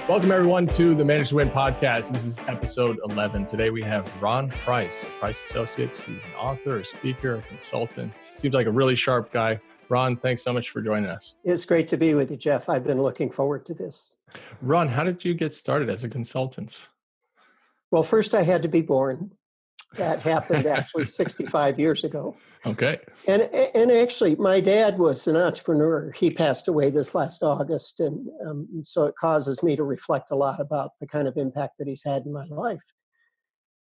Welcome, everyone, to the Manage to Win podcast. This is episode 11. Today, we have Ron Price of Price Associates. He's an author, a speaker, a consultant. Seems like a really sharp guy. Ron, thanks so much for joining us. It's great to be with you, Jeff. I've been looking forward to this. Ron, how did you get started as a consultant? Well, first I had to be born. That happened actually 65 years ago. Okay. And actually, my dad was an entrepreneur. He passed away this last August. And so it causes me to reflect a lot about the kind of impact that he's had in my life.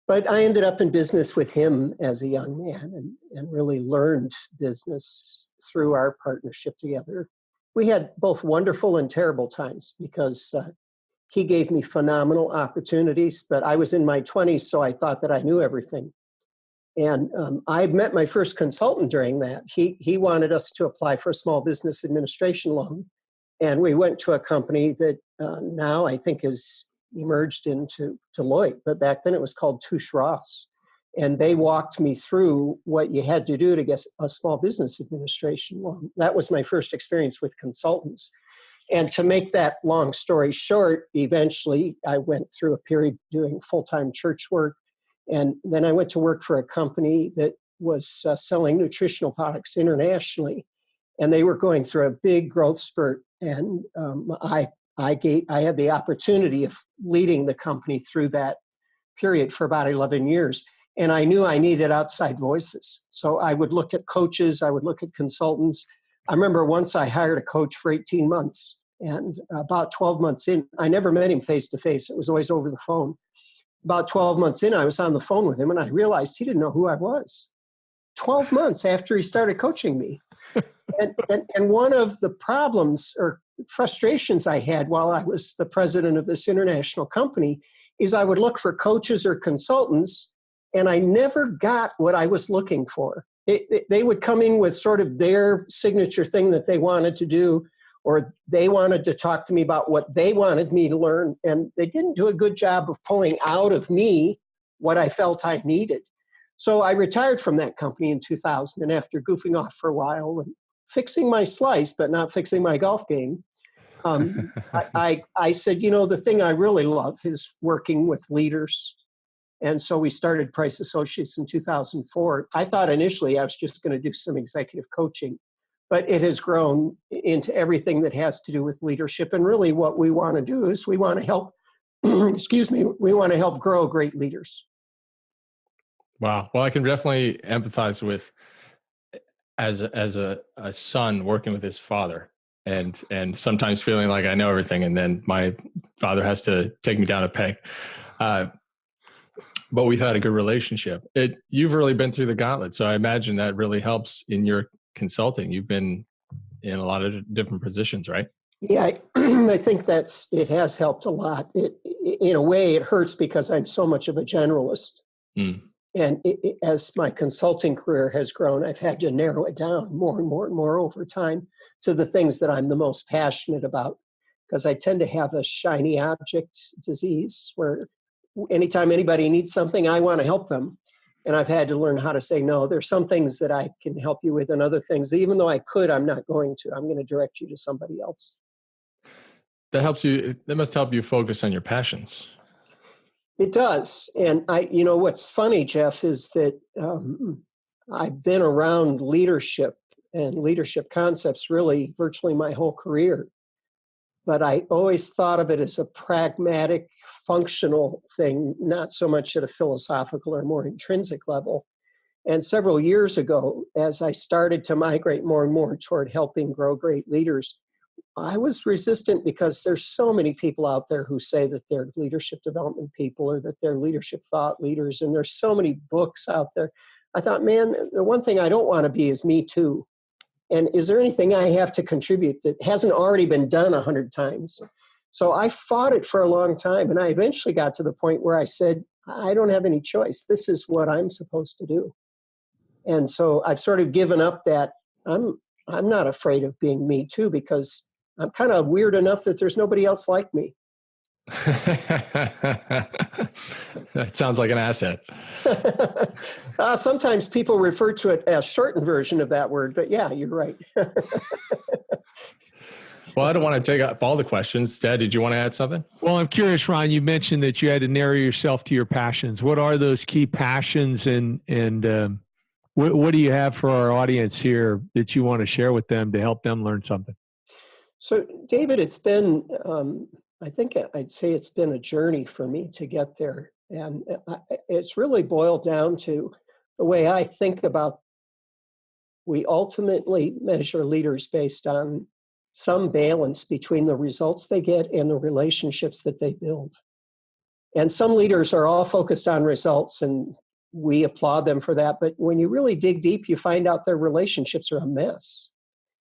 But I ended up in business with him as a young man and really learned business through our partnership together. We had both wonderful and terrible times because he gave me phenomenal opportunities, but I was in my 20s, so I thought that I knew everything. And I met my first consultant during that. He wanted us to apply for a small business administration loan. And we went to a company that now I think is emerged into Deloitte, but back then it was called Touche Ross. And they walked me through what you had to do to get a small business administration loan. That was my first experience with consultants. And to make that long story short, eventually I went through a period doing full-time church work. And then I went to work for a company that was selling nutritional products internationally. And they were going through a big growth spurt. And I had the opportunity of leading the company through that period for about 11 years. And I knew I needed outside voices. So I would look at coaches, I would look at consultants. I remember once I hired a coach for 18 months, and about 12 months in, I never met him face to face. It was always over the phone. About 12 months in, I was on the phone with him, and I realized he didn't know who I was. 12 months after he started coaching me. And one of the problems or frustrations I had while I was the president of this international company is I would look for coaches or consultants, and I never got what I was looking for. They would come in with sort of their signature thing that they wanted to do, or they wanted to talk to me about what they wanted me to learn, and they didn't do a good job of pulling out of me what I felt I needed. So I retired from that company in 2000, and after goofing off for a while and fixing my slice, but not fixing my golf game, I said, the thing I really love is working with leaders. And so we started Price Associates in 2004. I thought initially I was just going to do some executive coaching, but it has grown into everything that has to do with leadership. And really what we want to do is we want to help, we want to help grow great leaders. Wow. Well, I can definitely empathize with as a son working with his father and sometimes feeling like I know everything. And then my father has to take me down a peg. But we've had a good relationship. You've really been through the gauntlet. So I imagine that really helps in your consulting. You've been in a lot of different positions, right? Yeah, I think it has helped a lot. In a way, it hurts because I'm so much of a generalist. Mm. And as my consulting career has grown, I've had to narrow it down more and more and more over time to the things that I'm the most passionate about. Because I tend to have a shiny object disease where anytime anybody needs something, I want to help them. And I've had to learn how to say, no, there's some things that I can help you with and other things, even though I could, I'm not going to. I'm going to direct you to somebody else. That must help you focus on your passions. It does. And what's funny, Jeff, is that I've been around leadership and leadership concepts really virtually my whole career. But I always thought of it as a pragmatic, functional thing, not so much at a philosophical or more intrinsic level. And several years ago, as I started to migrate more and more toward helping grow great leaders, I was resistant because there's so many people out there who say that they're leadership development people or that they're leadership thought leaders, and there's so many books out there. I thought, man, the one thing I don't want to be is me too. And is there anything I have to contribute that hasn't already been done 100 times? So I fought it for a long time, and I eventually got to the point where I said, I don't have any choice. This is what I'm supposed to do. And so I've sort of given up that I'm not afraid of being me too, because I'm kind of weird enough that there's nobody else like me. That sounds like an asset. Sometimes people refer to it as shortened version of that word, but yeah, you're right. Well, I don't want to take up all the questions. Dad, did you want to add something? Well, I'm curious, Ron, you mentioned that you had to narrow yourself to your passions. What are those key passions, and what do you have for our audience here that you want to share with them to help them learn something? So, David, it's been, I think I'd say it's been a journey for me to get there. And it's really boiled down to the way I think about, we ultimately measure leaders based on some balance between the results they get and the relationships that they build. And some leaders are all focused on results, and we applaud them for that. But when you really dig deep, you find out their relationships are a mess.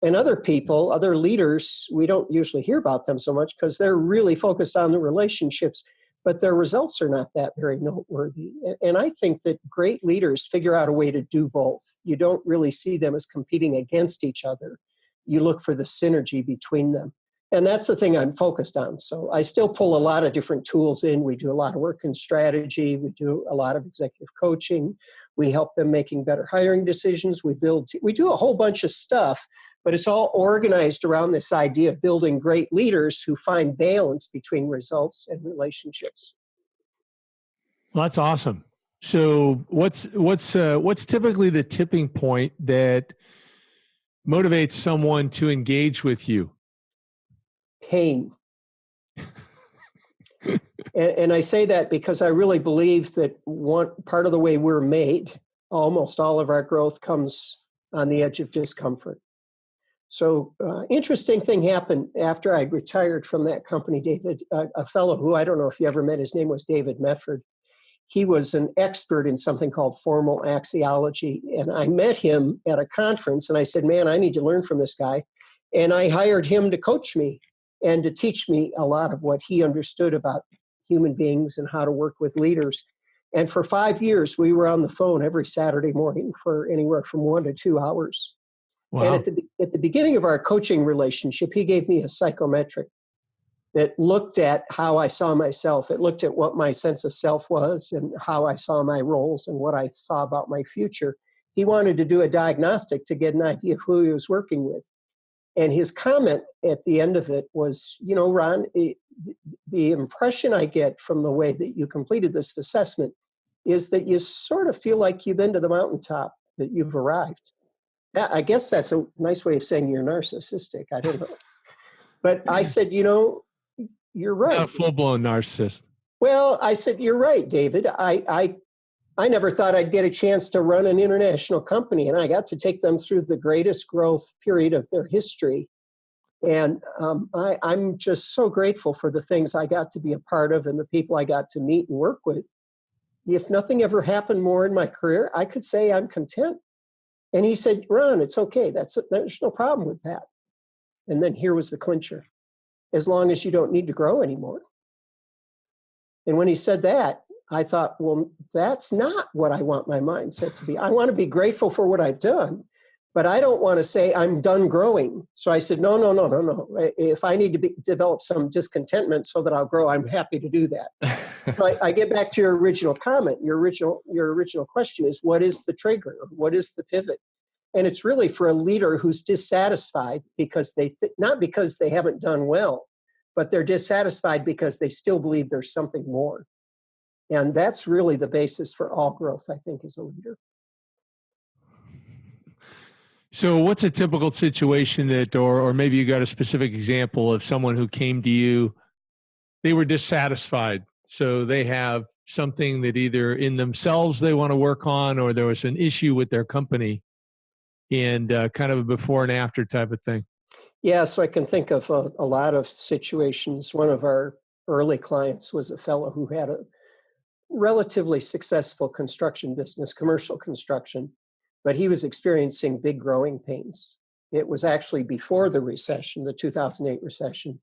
And other people, other leaders, we don't usually hear about them so much because they're really focused on the relationships, but their results are not that very noteworthy. And I think that great leaders figure out a way to do both. You don't really see them as competing against each other. You look for the synergy between them. And that's the thing I'm focused on. So I still pull a lot of different tools in. We do a lot of work in strategy. We do a lot of executive coaching. We help them making better hiring decisions. We do a whole bunch of stuff, but it's all organized around this idea of building great leaders who find balance between results and relationships. Well, that's awesome. So what's typically the tipping point that motivates someone to engage with you? Pain. and I say that because I really believe that one part of the way we're made, almost all of our growth comes on the edge of discomfort. So interesting thing happened after I retired from that company, David. A fellow who, I don't know if you ever met, his name was David Medford. He was an expert in something called formal axiology. And I met him at a conference and I said, man, I need to learn from this guy. And I hired him to coach me and to teach me a lot of what he understood about human beings and how to work with leaders. And for 5 years, we were on the phone every Saturday morning for anywhere from 1 to 2 hours. Wow. And at the beginning of our coaching relationship, he gave me a psychometric that looked at how I saw myself. It looked at what my sense of self was and how I saw my roles and what I saw about my future. He wanted to do a diagnostic to get an idea of who he was working with. And his comment at the end of it was, you know, Ron, the impression I get from the way that you completed this assessment is that you sort of feel like you've been to the mountaintop, that you've arrived. I guess that's a nice way of saying you're narcissistic. I don't know. But I said, you know, you're right. Not a full-blown narcissist. Well, I said, you're right, David. I never thought I'd get a chance to run an international company, and I got to take them through the greatest growth period of their history. And I'm just so grateful for the things I got to be a part of and the people I got to meet and work with. If nothing ever happened more in my career, I could say I'm content. And he said, Ron, it's okay. There's no problem with that. And then here was the clincher. As long as you don't need to grow anymore. And when he said that, I thought, well, that's not what I want my mindset to be. I want to be grateful for what I've done, but I don't want to say I'm done growing. So I said, no. If I need to develop some discontentment so that I'll grow, I'm happy to do that. So I get back to your original comment. Your original question is, what is the trigger? What is the pivot? And it's really for a leader who's dissatisfied because not because they haven't done well, but they're dissatisfied because they still believe there's something more. And that's really the basis for all growth, I think, as a leader. So what's a typical situation that, or maybe you got a specific example of someone who came to you, they were dissatisfied. So they have something that either in themselves they want to work on, or there was an issue with their company, and kind of a before and after type of thing. Yeah, so I can think of a lot of situations. One of our early clients was a fellow who had a relatively successful construction business, commercial construction, but he was experiencing big growing pains. It was actually before the recession, the 2008 recession,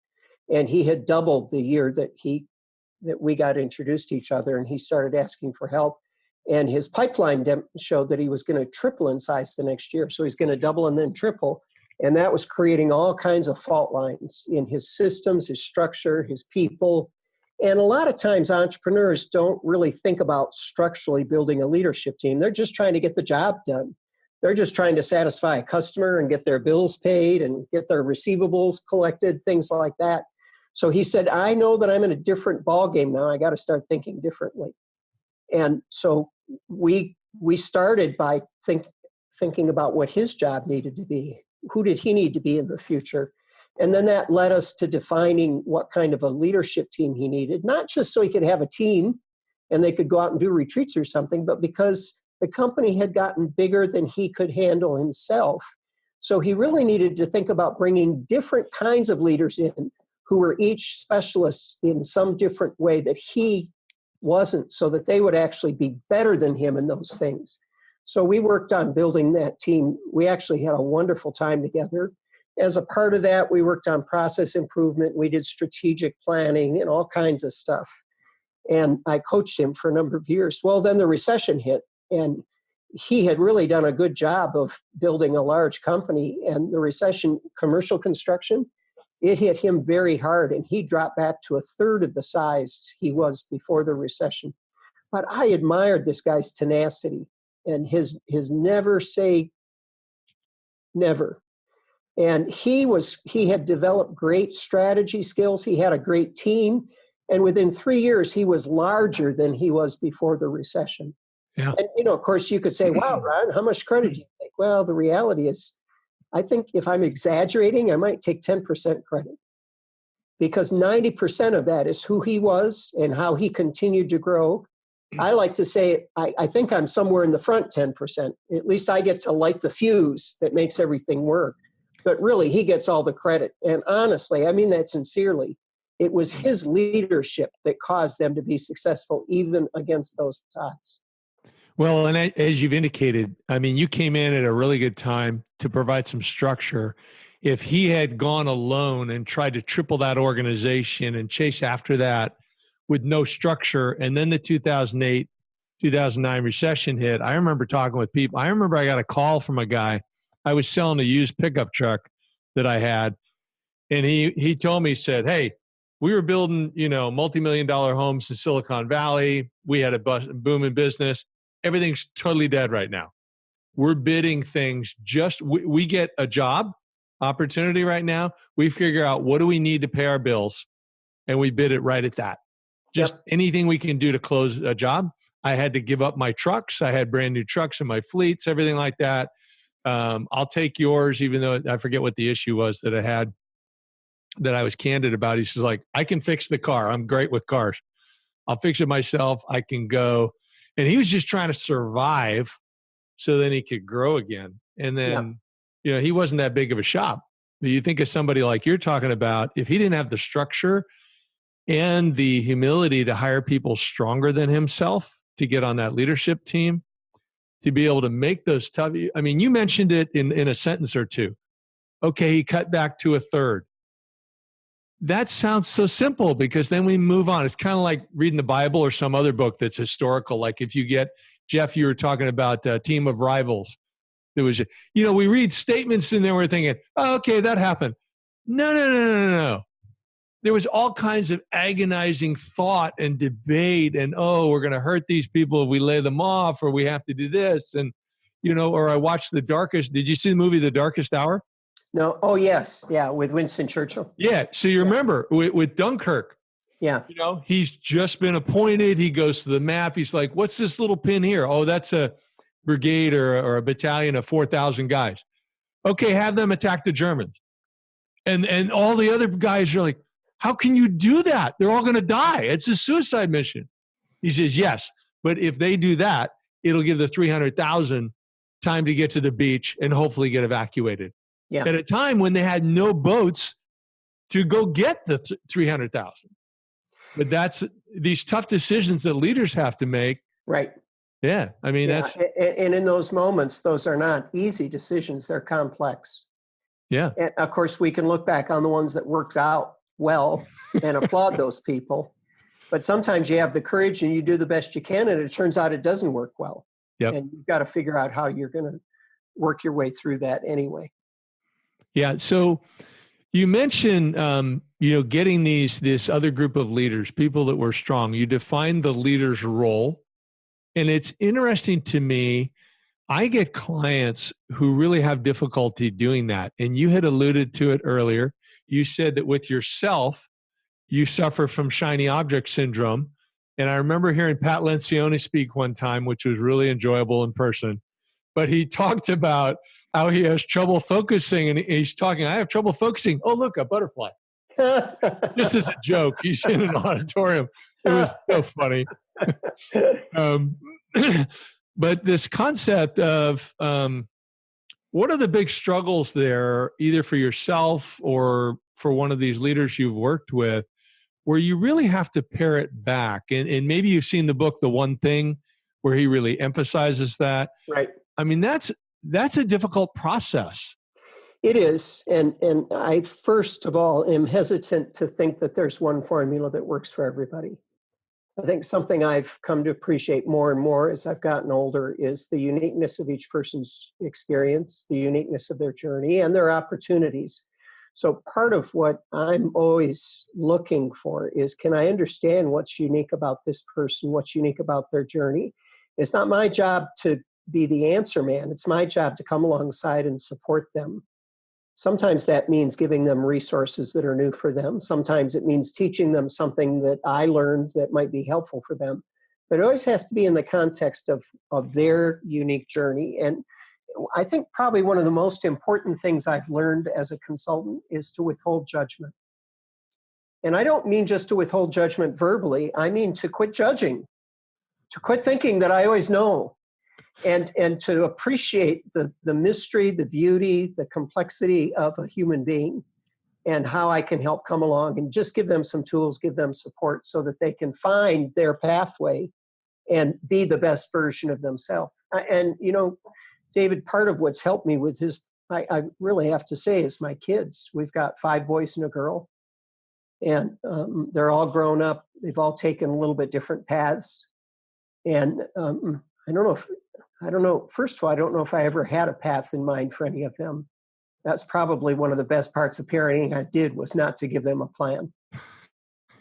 and he had doubled the year that we got introduced to each other, and he started asking for help. And his pipeline showed that he was going to triple in size the next year. So he's going to double and then triple. And that was creating all kinds of fault lines in his systems, his structure, his people. And a lot of times entrepreneurs don't really think about structurally building a leadership team. They're just trying to get the job done. They're just trying to satisfy a customer and get their bills paid and get their receivables collected, things like that. So he said, I know that I'm in a different ballgame now. I got to start thinking differently. And so we started by thinking about what his job needed to be. Who did he need to be in the future? And then that led us to defining what kind of a leadership team he needed, not just so he could have a team and they could go out and do retreats or something, but because the company had gotten bigger than he could handle himself. So he really needed to think about bringing different kinds of leaders in who were each specialists in some different way that he wasn't, so that they would actually be better than him in those things. So we worked on building that team. We actually had a wonderful time together. As a part of that, we worked on process improvement. We did strategic planning and all kinds of stuff. And I coached him for a number of years. Well, then the recession hit, and he had really done a good job of building a large company. And the recession, commercial construction, it hit him very hard, and he dropped back to a third of the size he was before the recession. But I admired this guy's tenacity and his never say never. And he had developed great strategy skills. He had a great team. And within 3 years, he was larger than he was before the recession. Yeah. And, of course, you could say, wow, Ron, how much credit do you take? Well, the reality is, I think if I'm exaggerating, I might take 10% credit, because 90% of that is who he was and how he continued to grow. I like to say, I think I'm somewhere in the front 10%. At least I get to light the fuse that makes everything work. But really, he gets all the credit. And honestly, I mean that sincerely. It was his leadership that caused them to be successful, even against those odds. Well, and as you've indicated, I mean, you came in at a really good time to provide some structure. If he had gone alone and tried to triple that organization and chase after that with no structure, and then the 2008, 2009 recession hit, I remember talking with people. I remember I got a call from a guy. I was selling a used pickup truck that I had, and he told me, he said, hey, we were building, multi-million-dollar homes in Silicon Valley. We had a booming business. Everything's totally dead right now. We're bidding things we get a job opportunity right now. We figure out what do we need to pay our bills, and we bid it right at that. Just anything we can do to close a job. I had to give up my trucks. I had brand new trucks in my fleets, everything like that. I'll take yours, even though I forget what the issue was that I had, that I was candid about. He's just like, I can fix the car. I'm great with cars. I'll fix it myself. I can go. And he was just trying to survive so then he could grow again. And then, he wasn't that big of a shop. But you think of somebody like you're talking about, if he didn't have the structure and the humility to hire people stronger than himself to get on that leadership team, to be able to make those tough, I mean, you mentioned it in a sentence or two. Okay, he cut back to a third. That sounds so simple, because then we move on. It's kind of like reading the Bible or some other book that's historical. Like if you get, Jeff, you were talking about Team of Rivals. There was, we read statements in there. We're thinking, oh, okay, that happened. No. There was all kinds of agonizing thought and debate, and we're going to hurt these people if we lay them off, or we have to do this. And, or I watched did you see the movie The Darkest Hour? No. Oh, yes. Yeah. With Winston Churchill. Yeah. So you remember with Dunkirk. Yeah. He's just been appointed. He goes to the map. He's like, what's this little pin here? Oh, that's a brigade or a battalion of 4,000 guys. Okay. Have them attack the Germans. And all the other guys are like, how can you do that? They're all going to die. It's a suicide mission. He says, yes. But if they do that, it'll give the 300,000 time to get to the beach and hopefully get evacuated. Yeah. At a time when they had no boats to go get the 300,000. But that's these tough decisions that leaders have to make. Right. Yeah. I mean, that's. And in those moments, those are not easy decisions. They're complex. Yeah. And of course, we can look back on the ones that worked out well and applaud those people. But sometimes you have the courage and you do the best you can, and it turns out it doesn't work well. Yep. And you've got to figure out how you're going to work your way through that anyway. Yeah. So you mentioned, getting this other group of leaders, people that were strong. You defined the leader's role. And it's interesting to me I get clients who really have difficulty doing that. And you had alluded to it earlier. You said that with yourself, you suffer from shiny object syndrome. And I remember hearing Pat Lencioni speak one time, which was really enjoyable in person. But he talked about how he has trouble focusing. And he's talking, I have trouble focusing. Oh, look, a butterfly. Just as a joke. He's in an auditorium. It was so funny. But this concept of what are the big struggles there, either for yourself or for one of these leaders you've worked with, where you really have to pare it back? And maybe you've seen the book, The One Thing, where he really emphasizes that. Right. I mean, that's a difficult process. It is. And I, first of all, am hesitant to think that there's one formula that works for everybody. I think something I've come to appreciate more and more as I've gotten older is the uniqueness of each person's experience, the uniqueness of their journey, and their opportunities. So part of what I'm always looking for is, can I understand what's unique about this person, what's unique about their journey? It's not my job to be the answer man. It's my job to come alongside and support them. Sometimes that means giving them resources that are new for them. Sometimes it means teaching them something that I learned that might be helpful for them. But it always has to be in the context of their unique journey. And I think probably one of the most important things I've learned as a consultant is to withhold judgment. And I don't mean just to withhold judgment verbally. I mean to quit judging, to quit thinking that I always know. And to appreciate the mystery, the beauty, the complexity of a human being, and how I can help come along and just give them some tools, give them support so that they can find their pathway and be the best version of themselves. And, David, part of what's helped me with I really have to say, is my kids. We've got 5 boys and a girl, and they're all grown up. They've all taken a little bit different paths. And I don't know. First of all, I don't know if I ever had a path in mind for any of them. That's probably one of the best parts of parenting I did, was not to give them a plan.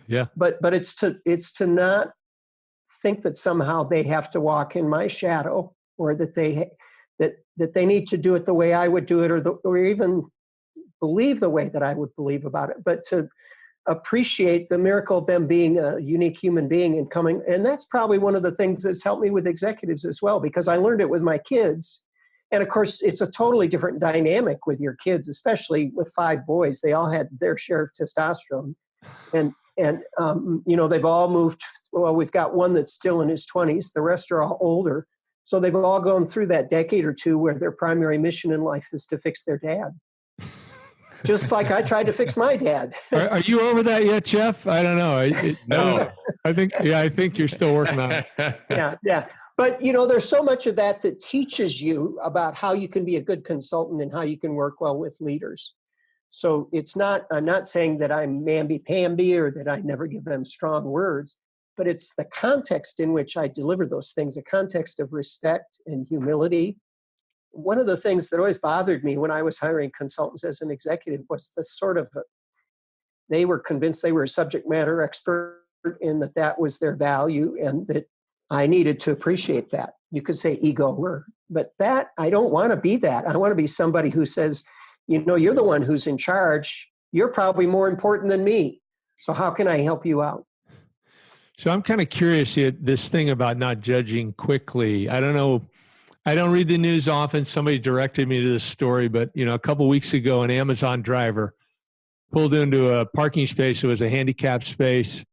Yeah. But it's to not think that somehow they have to walk in my shadow, or that they need to do it the way I would do it, or even believe the way that I would believe about it. But to appreciate the miracle of them being a unique human being and coming. And that's probably one of the things that's helped me with executives as well, because I learned it with my kids. And of course, it's a totally different dynamic with your kids, especially with 5 boys. They all had their share of testosterone. And they've all moved. Well, we've got one that's still in his 20s. The rest are all older. So they've all gone through that decade or two where their primary mission in life is to fix their dad. Just like I tried to fix my dad. Are you over that yet, Jeff? I don't know. No. I think you're still working on it. Yeah. But, there's so much of that teaches you about how you can be a good consultant and how you can work well with leaders. So I'm not saying that I'm mamby-pamby or that I never give them strong words, but it's the context in which I deliver those things, a context of respect and humility. One of the things that always bothered me when I was hiring consultants as an executive was the sort of, they were convinced they were a subject matter expert and that was their value, and that I needed to appreciate that. You could say ego, but that, I don't want to be that. I want to be somebody who says, you're the one who's in charge. You're probably more important than me. So how can I help you out? So I'm kind of curious, this thing about not judging quickly. I don't know. I don't read the news often. Somebody directed me to this story, but a couple of weeks ago, an Amazon driver pulled into a parking space. It was a handicapped space.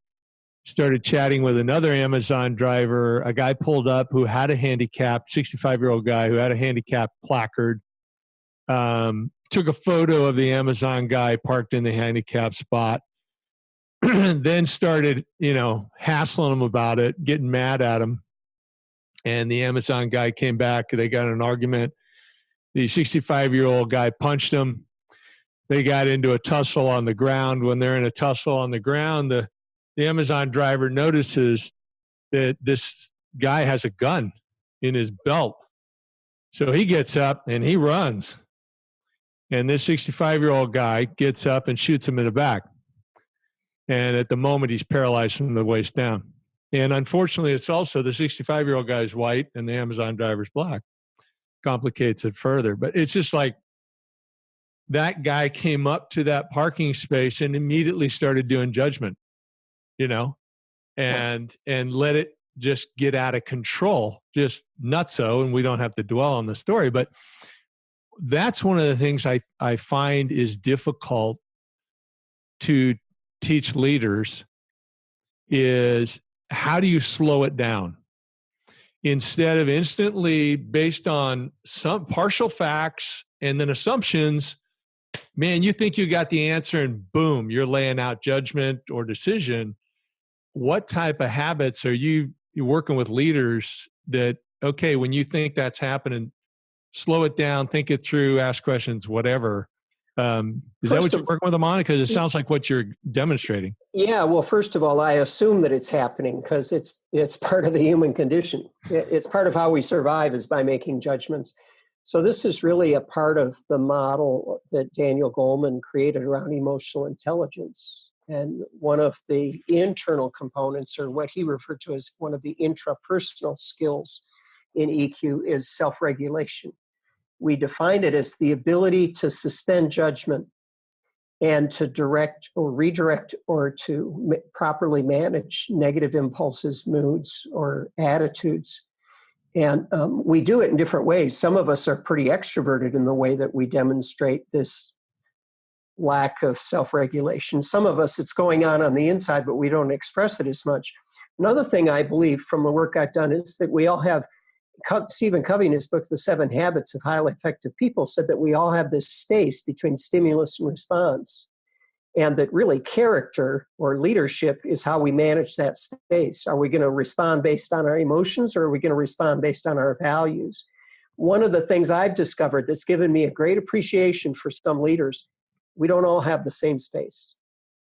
Started chatting with another Amazon driver. A guy pulled up who had a handicapped, 65-year-old guy who had a handicapped placard. Took a photo of the Amazon guy parked in the handicapped spot. Then started, hassling him about it, getting mad at him. And the Amazon guy came back. They got in an argument. The 65-year-old guy punched him. They got into a tussle on the ground. When they're in a tussle on the ground, the Amazon driver notices that this guy has a gun in his belt. So he gets up and he runs. And this 65-year-old guy gets up and shoots him in the back. And at the moment, he's paralyzed from the waist down. And unfortunately, it's also the 65-year-old guy is white and the Amazon driver's black. complicates it further. But it's just like that guy came up to that parking space and immediately started doing judgment, you know, and let it just get out of control, just nutso. And we don't have to dwell on the story, but that's one of the things I find is difficult to teach leaders is how do you slow it down? Instead of instantly based on some partial facts and then assumptions, man, you think you got the answer and boom, you're laying out judgment or decision. What type of habits are you working with leaders that, okay, when you think that's happening, slow it down, think it through, ask questions, whatever. Is that what you're working with them on? Because it sounds like what you're demonstrating. Yeah, well, first of all, I assume that it's happening because it's part of the human condition. It's part of how we survive is by making judgments. So this is really a part of the model that Daniel Goleman created around emotional intelligence. And one of the internal components, or what he referred to as one of the intrapersonal skills in EQ, is self-regulation. We define it as the ability to suspend judgment and to direct or redirect or to properly manage negative impulses, moods, or attitudes. And we do it in different ways. Some of us are pretty extroverted in the way that we demonstrate this lack of self-regulation. Some of us, it's going on the inside, but we don't express it as much. Another thing I believe from the work I've done is that we all have, Stephen Covey in his book, The 7 Habits of Highly Effective People, said that we all have this space between stimulus and response. And that really character or leadership is how we manage that space. Are we going to respond based on our emotions, or are we going to respond based on our values? One of the things I've discovered that's given me a great appreciation for some leaders, we don't all have the same space.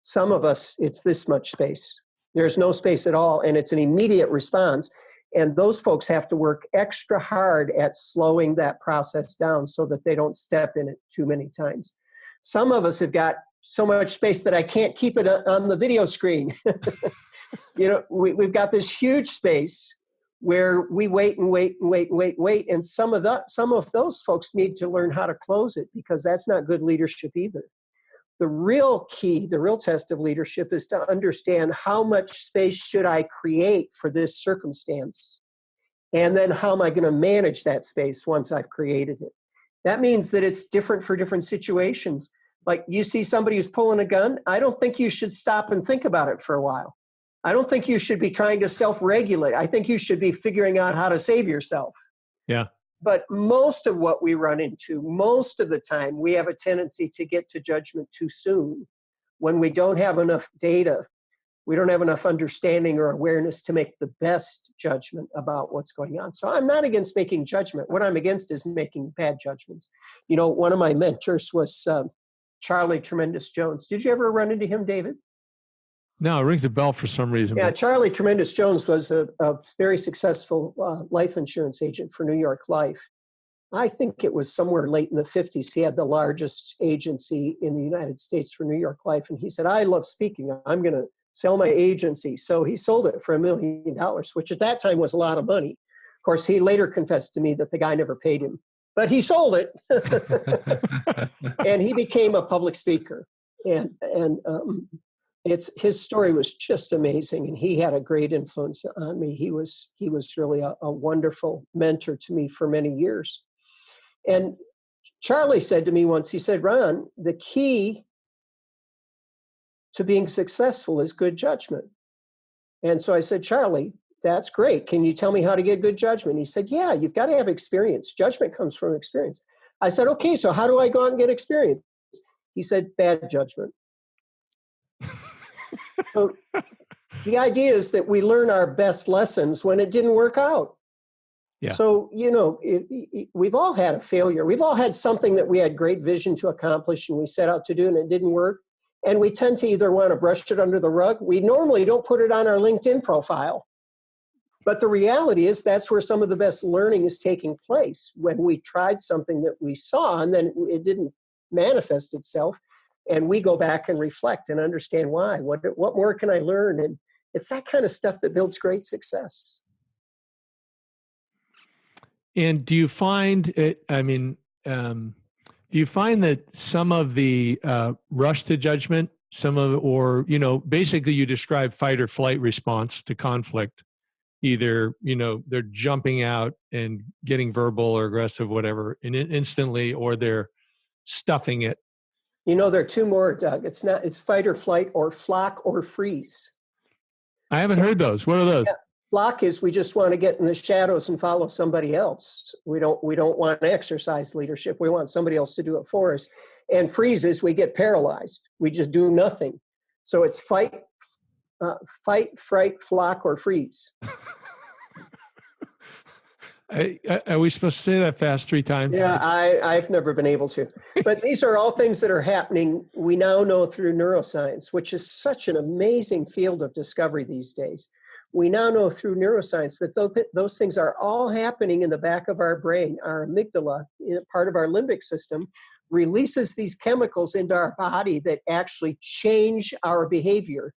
Some of us, it's this much space. There's no space at all, and it's an immediate response. And those folks have to work extra hard at slowing that process down so that they don't step in it too many times. Some of us have got so much space that I can't keep it on the video screen. We've got this huge space where we wait and wait and wait and wait and wait. And some of those folks need to learn how to close it, because that's not good leadership either. The real key, the real test of leadership is to understand how much space should I create for this circumstance? And then how am I going to manage that space once I've created it? That means that it's different for different situations. Like you see somebody who's pulling a gun, I don't think you should stop and think about it for a while. I don't think you should be trying to self-regulate. I think you should be figuring out how to save yourself. Yeah. But most of what we run into, most of the time, we have a tendency to get to judgment too soon when we don't have enough data. We don't have enough understanding or awareness to make the best judgment about what's going on. So I'm not against making judgment. What I'm against is making bad judgments. One of my mentors was Charlie Tremendous Jones. Did you ever run into him, David? No, it rings a bell for some reason. Yeah, Charlie Tremendous Jones was a very successful life insurance agent for New York Life. I think it was somewhere late in the 50s. He had the largest agency in the United States for New York Life. And he said, I love speaking. I'm going to sell my agency. So he sold it for $1 million, which at that time was a lot of money. Of course, he later confessed to me that the guy never paid him, but he sold it. And he became a public speaker. And his story was just amazing, and he had a great influence on me. He was really a wonderful mentor to me for many years. And Charlie said to me once, he said, Ron, the key to being successful is good judgment. And so I said, Charlie, that's great. Can you tell me how to get good judgment? He said, yeah, you've got to have experience. Judgment comes from experience. I said, okay, so how do I go out and get experience? He said, bad judgment. So the idea is that we learn our best lessons when it didn't work out. Yeah. So, we've all had a failure. We've all had something that we had great vision to accomplish and we set out to do and it didn't work. And we tend to either want to brush it under the rug. We normally don't put it on our LinkedIn profile. But the reality is that's where some of the best learning is taking place, when we tried something that we saw and then it didn't manifest itself. And we go back and reflect and understand why. What more can I learn? And it's that kind of stuff that builds great success. And do you find it, do you find that some of the rush to judgment, or, basically you describe fight or flight response to conflict, either, they're jumping out and getting verbal or aggressive, whatever, and instantly, or they're stuffing it. There are two more, Doug. It's fight or flight or flock or freeze. I haven't heard those. What are those? Yeah. Flock is we just want to get in the shadows and follow somebody else. We don't want to exercise leadership. We want somebody else to do it for us. And freeze is we get paralyzed. We just do nothing. So it's fight, fright, flock, or freeze. Are we supposed to say that fast 3 times? Yeah, I've never been able to. But these are all things that are happening. We now know through neuroscience, which is such an amazing field of discovery these days. We now know through neuroscience that those things are all happening in the back of our brain. Our amygdala, part of our limbic system, releases these chemicals into our body that actually change our behavior.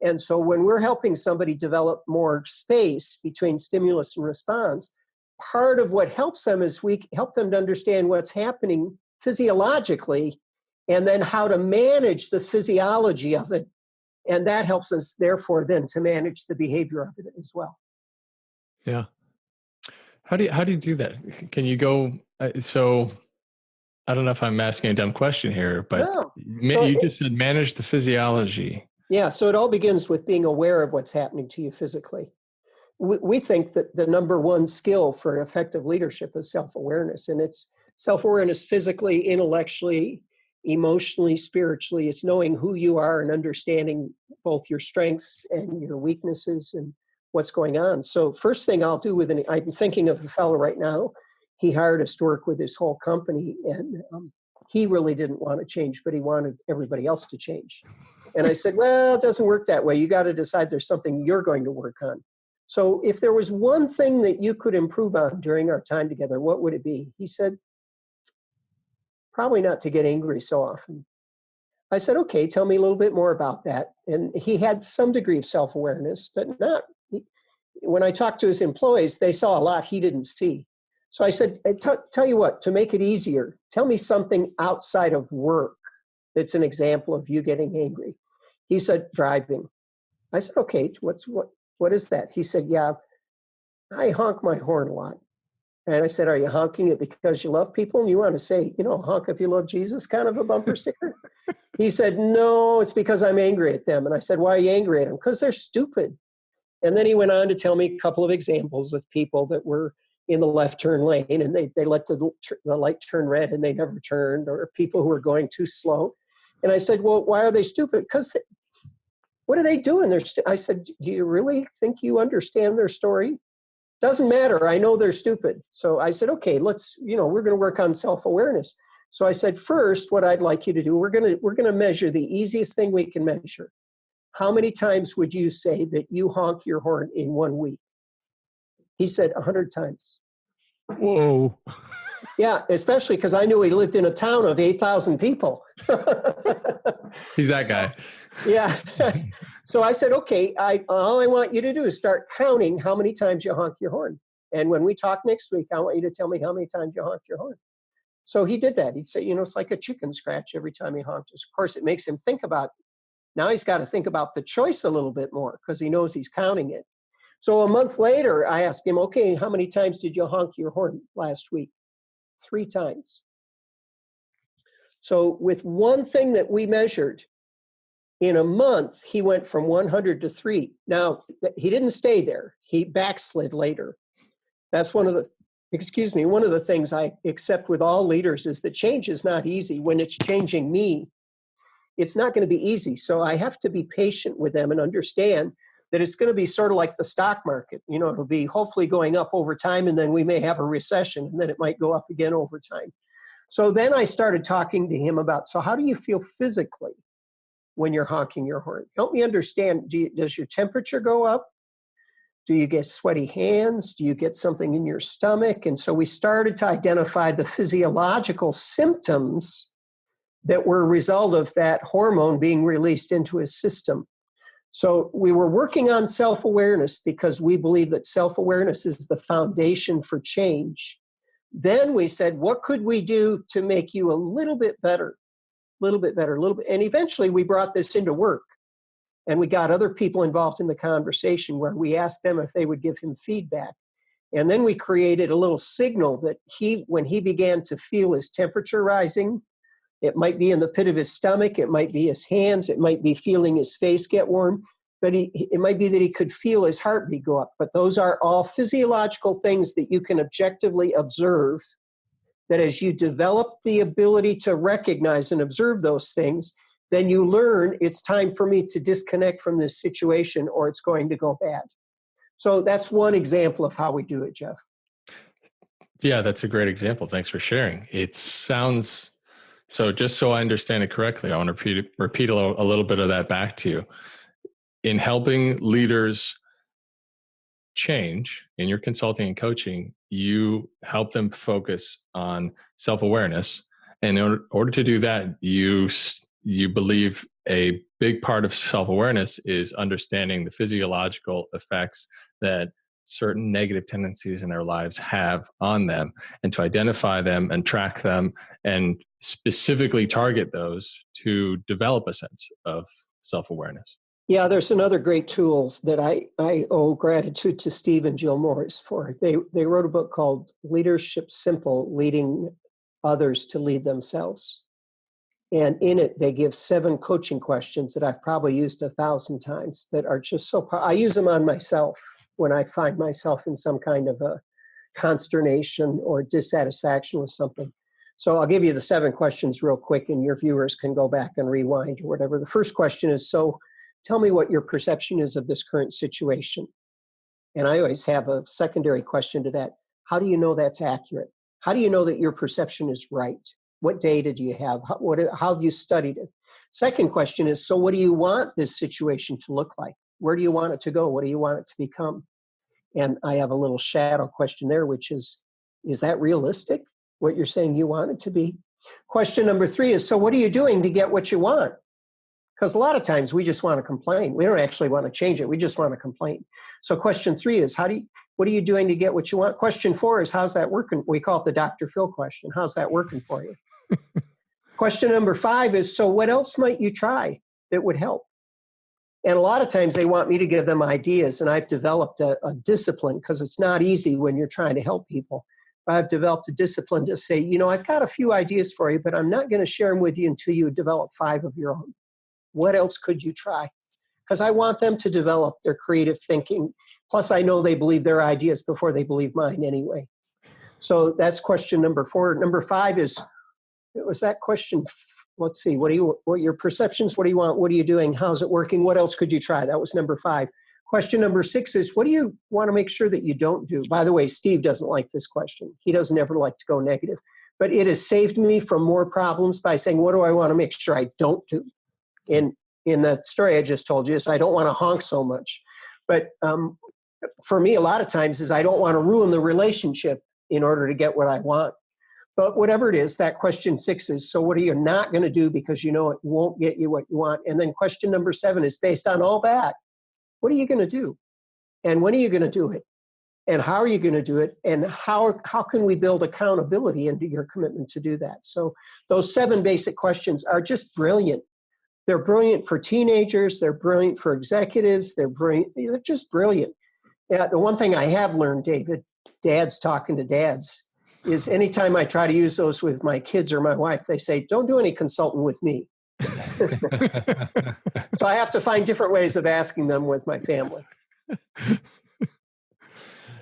And so when we're helping somebody develop more space between stimulus and response, part of what helps them is we help them to understand what's happening physiologically and then how to manage the physiology of it. And that helps us, therefore, then to manage the behavior of it as well. Yeah. How do you do that? Can you go? So I don't know if I'm asking a dumb question here, but No. You just said manage the physiology. Yeah. So it all begins with being aware of what's happening to you physically. We think that the number one skill for effective leadership is self-awareness, and it's self-awareness physically, intellectually, emotionally, spiritually. It's knowing who you are and understanding both your strengths and your weaknesses and what's going on. So first thing I'll do I'm thinking of a fellow right now. He hired us to work with his whole company, and he really didn't want to change, but he wanted everybody else to change. And I said, well, it doesn't work that way. You got to decide there's something you're going to work on. So if there was one thing that you could improve on during our time together, what would it be? He said, probably not to get angry so often. I said, okay, tell me a little bit more about that. And he had some degree of self-awareness, but not. When I talked to his employees, they saw a lot he didn't see. So I said, tell you what, to make it easier, tell me something outside of work that's an example of you getting angry. He said, driving. I said, okay, what is that? He said, yeah, I honk my horn a lot. And I said, are you honking it because you love people and you want to say, honk if you love Jesus kind of a bumper sticker? He said, no, it's because I'm angry at them. And I said, why are you angry at them? Because they're stupid. And then he went on to tell me a couple of examples of people that were in the left turn lane and they let the light turn red and they never turned, or people who were going too slow. And I said, well, why are they stupid? Because what are they doing? I said, do you really think you understand their story? Doesn't matter. I know they're stupid. So I said, okay, we're going to work on self-awareness. So I said, first, what I'd like you to do, we're going to measure the easiest thing we can measure. How many times would you say that you honk your horn in 1 week? He said 100 times. Whoa. Yeah, especially because I knew he lived in a town of 8,000 people. He's that guy. Yeah. So I said, okay, all I want you to do is start counting how many times you honk your horn. And when we talk next week, I want you to tell me how many times you honk your horn. So he did that. He'd say, it's like a chicken scratch every time he honked. Of course, it makes him think about, now he's got to think about the choice a little bit more because he knows he's counting it. So a month later, I asked him, okay, how many times did you honk your horn last week? 3 times. So with one thing that we measured, in a month, he went from 100 to 3. Now, he didn't stay there. He backslid later. That's one of the things I accept with all leaders is that change is not easy. When it's changing me, it's not going to be easy. So I have to be patient with them and understand that it's going to be sort of like the stock market. It'll be hopefully going up over time, and then we may have a recession, and then it might go up again over time. So then I started talking to him about, so how do you feel physically when you're honking your horn? Help me understand, does your temperature go up? Do you get sweaty hands? Do you get something in your stomach? And so we started to identify the physiological symptoms that were a result of that hormone being released into his system. So we were working on self-awareness because we believe that self-awareness is the foundation for change. Then we said, what could we do to make you a little bit better, a little bit better, a little bit? And eventually we brought this into work, and we got other people involved in the conversation where we asked them if they would give him feedback. And then we created a little signal that when he began to feel his temperature rising, it might be in the pit of his stomach, it might be his hands, it might be feeling his face get warm, but it might be that he could feel his heartbeat go up. But those are all physiological things that you can objectively observe, that as you develop the ability to recognize and observe those things, then you learn it's time for me to disconnect from this situation or it's going to go bad. So that's one example of how we do it, Jeff. Yeah, that's a great example. Thanks for sharing. It sounds, so just so I understand it correctly, I want to repeat a little bit of that back to you. In helping leaders change in your consulting and coaching, you help them focus on self-awareness. And in order to do that, you believe a big part of self-awareness is understanding the physiological effects that certain negative tendencies in their lives have on them, and to identify them and track them and specifically target those to develop a sense of self-awareness. Yeah, there's another great tool that I owe gratitude to Steve and Jill Morris for. They wrote a book called Leadership Simple, Leading Others to Lead Themselves. And in it, they give 7 coaching questions that I've probably used 1,000 times that are just so I use them on myself when I find myself in some kind of a consternation or dissatisfaction with something. So I'll give you the 7 questions real quick, and your viewers can go back and rewind or whatever. The first question is, so tell me what your perception is of this current situation. And I always have a secondary question to that. How do you know that's accurate? How do you know that your perception is right? What data do you have? How have you studied it? Second question is, so what do you want this situation to look like? Where do you want it to go? What do you want it to become? And I have a little shadow question there, which is that realistic, what you're saying you want it to be? Question number 3 is, so what are you doing to get what you want? Because a lot of times we just want to complain. We don't actually want to change it. We just want to complain. So question 3 is, what are you doing to get what you want? Question 4 is, how's that working? We call it the Dr. Phil question. How's that working for you? Question number 5 is, so what else might you try that would help? And a lot of times they want me to give them ideas, and I've developed a discipline, because it's not easy when you're trying to help people. I've developed a discipline to say, I've got a few ideas for you, but I'm not going to share them with you until you develop 5 of your own. What else could you try? Because I want them to develop their creative thinking. Plus, I know they believe their ideas before they believe mine anyway. So that's question number 4. Number 5 is, was that question? Let's see. What your perceptions? What do you want? What are you doing? How's it working? What else could you try? That was number 5. Question number 6 is, what do you want to make sure that you don't do? By the way, Steve doesn't like this question. He doesn't ever like to go negative. But it has saved me from more problems by saying, what do I want to make sure I don't do? In the story I just told you, is I don't want to honk so much. But for me, a lot of times is I don't want to ruin the relationship in order to get what I want. But whatever it is, that question 6 is, so what are you not going to do because you know it won't get you what you want? And then question number 7 is, based on all that, what are you going to do? And when are you going to do it? And how are you going to do it? And how can we build accountability into your commitment to do that? So those 7 basic questions are just brilliant. They're brilliant for teenagers. They're brilliant for executives. They're just brilliant. Yeah, the one thing I have learned, David, dads talking to dads, is anytime I try to use those with my kids or my wife, they say, don't do any consulting with me. So I have to find different ways of asking them with my family.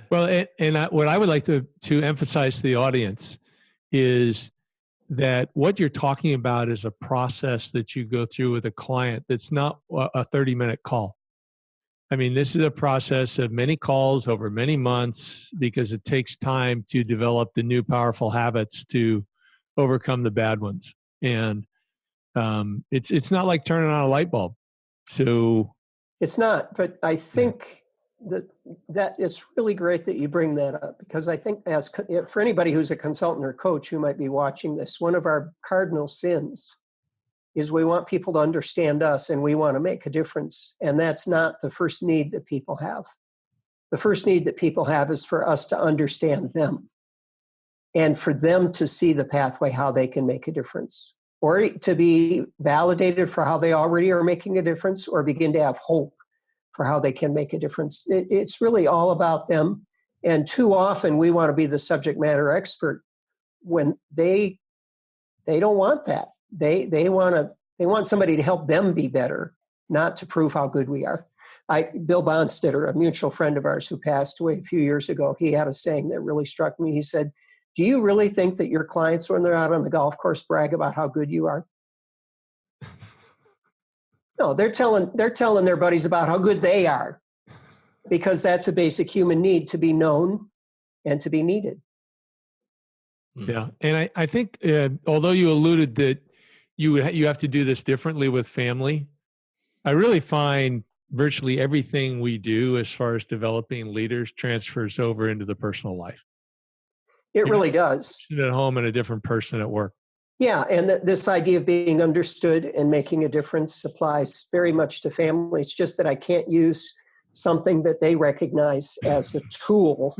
Well, what I would like to emphasize to the audience is that what you're talking about is a process that you go through with a client that's not a 30-minute call. I mean, this is a process of many calls over many months, because it takes time to develop the new powerful habits to overcome the bad ones. And it's not like turning on a light bulb. So it's not, but I think that it's really great that you bring that up, because I think for anybody who's a consultant or coach who might be watching this, one of our cardinal sins is we want people to understand us and we want to make a difference. And that's not the first need that people have. The first need that people have is for us to understand them and for them to see the pathway, how they can make a difference, or to be validated for how they already are making a difference, or begin to have hope for how they can make a difference. It's really all about them. And too often we want to be the subject matter expert when they don't want that. They want somebody to help them be better, not to prove how good we are. Bill Bonstetter, a mutual friend of ours who passed away a few years ago, he had a saying that really struck me. He said, "Do you really think that your clients, when they're out on the golf course, brag about how good you are?" No, they're telling their buddies about how good they are, because that's a basic human need, to be known and to be needed. Yeah, and I think although you alluded that you have to do this differently with family, I really find virtually everything we do as far as developing leaders transfers over into the personal life. It really does. At home and a different person at work. Yeah, and this idea of being understood and making a difference applies very much to family. It's just that I can't use something that they recognize as a tool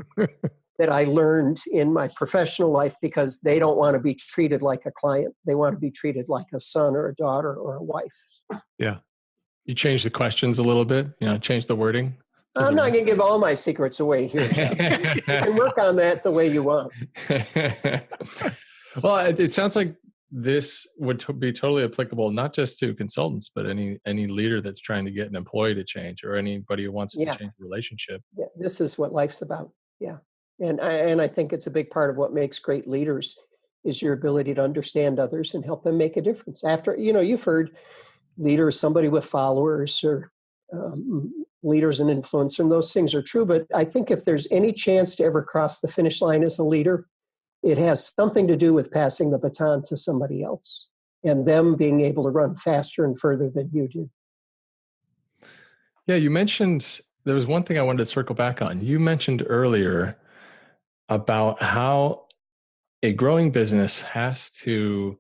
that I learned in my professional life, because they don't want to be treated like a client. They want to be treated like a son or a daughter or a wife. Yeah. You change the questions a little bit, change the wording. I'm not going to give all my secrets away here, Jeff. You can work on that the way you want. Well, it sounds like this would be totally applicable, not just to consultants, but any leader that's trying to get an employee to change, or anybody who wants to change a relationship. Yeah, this is what life's about. Yeah. And I think it's a big part of what makes great leaders is your ability to understand others and help them make a difference. After, you've heard leaders, somebody with followers, or leaders and influence, and those things are true. But I think if there's any chance to ever cross the finish line as a leader, it has something to do with passing the baton to somebody else and them being able to run faster and further than you did. Yeah, you mentioned, there was one thing I wanted to circle back on. You mentioned earlier about how a growing business has to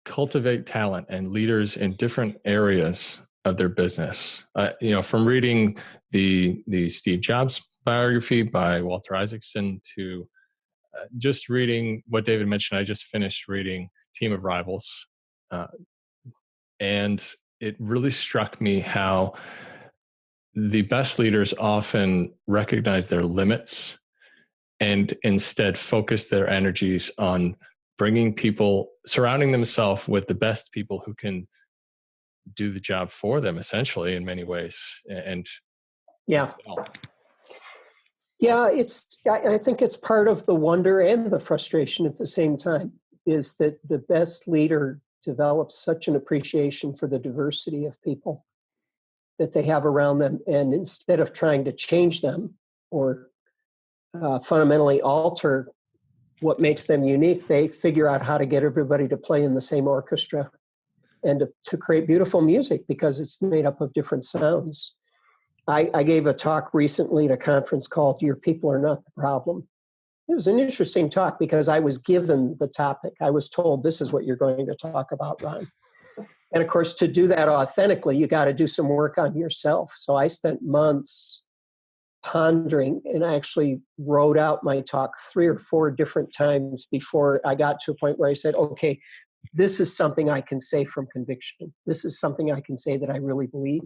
cultivate talent and leaders in different areas of their business. From reading the Steve Jobs biography by Walter Isaacson to just reading what David mentioned. I just finished reading Team of Rivals. And it really struck me how the best leaders often recognize their limits and instead focus their energies on surrounding themselves with the best people who can do the job for them, essentially, in many ways. And yeah, I think it's part of the wonder and the frustration at the same time, is that the best leader develops such an appreciation for the diversity of people that they have around them. And instead of trying to change them or fundamentally alter what makes them unique, they figure out how to get everybody to play in the same orchestra and to create beautiful music, because it's made up of different sounds. I gave a talk recently at a conference called "Your People Are Not the Problem." It was an interesting talk because I was given the topic. I was told, this is what you're going to talk about, Ron. And of course, to do that authentically, you got to do some work on yourself. So I spent months pondering, and I actually wrote out my talk 3 or 4 different times before I got to a point where I said, okay, this is something I can say from conviction. This is something I can say that I really believe.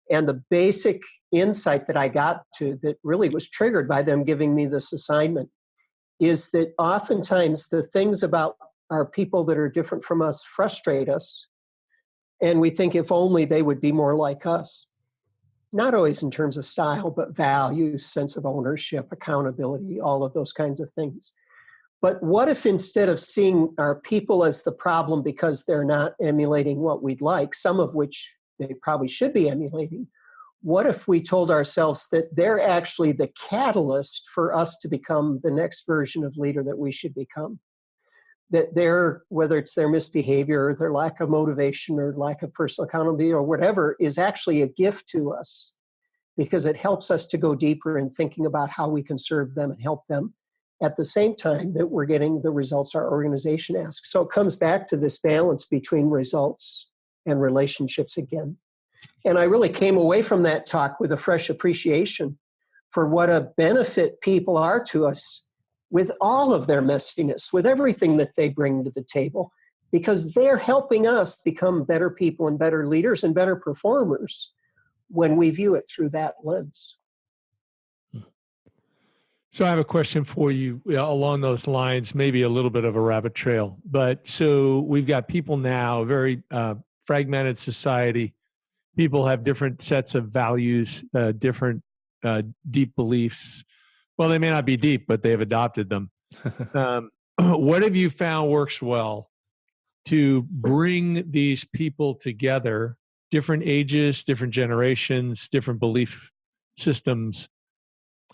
And the basic insight that I got to, that really was triggered by them giving me this assignment, is that oftentimes the things about our people that are different from us frustrate us. And we think if only they would be more like us. Not always in terms of style, but values, sense of ownership, accountability, all of those kinds of things. But what if instead of seeing our people as the problem because they're not emulating what we'd like, some of which they probably should be emulating, what if we told ourselves that they're actually the catalyst for us to become the next version of leader that we should become? That whether it's their misbehavior or their lack of motivation or lack of personal accountability or whatever, is actually a gift to us, because it helps us to go deeper in thinking about how we can serve them and help them at the same time that we're getting the results our organization asks. So it comes back to this balance between results and relationships again. And I really came away from that talk with a fresh appreciation for what a benefit people are to us with all of their messiness, with everything that they bring to the table, because they're helping us become better people and better leaders and better performers when we view it through that lens. So I have a question for you along those lines, maybe a little bit of a rabbit trail. But so we've got people now, very fragmented society. People have different sets of values, different deep beliefs. Well, they may not be deep, but they've adopted them. What have you found works well to bring these people together, different ages, different generations, different belief systems,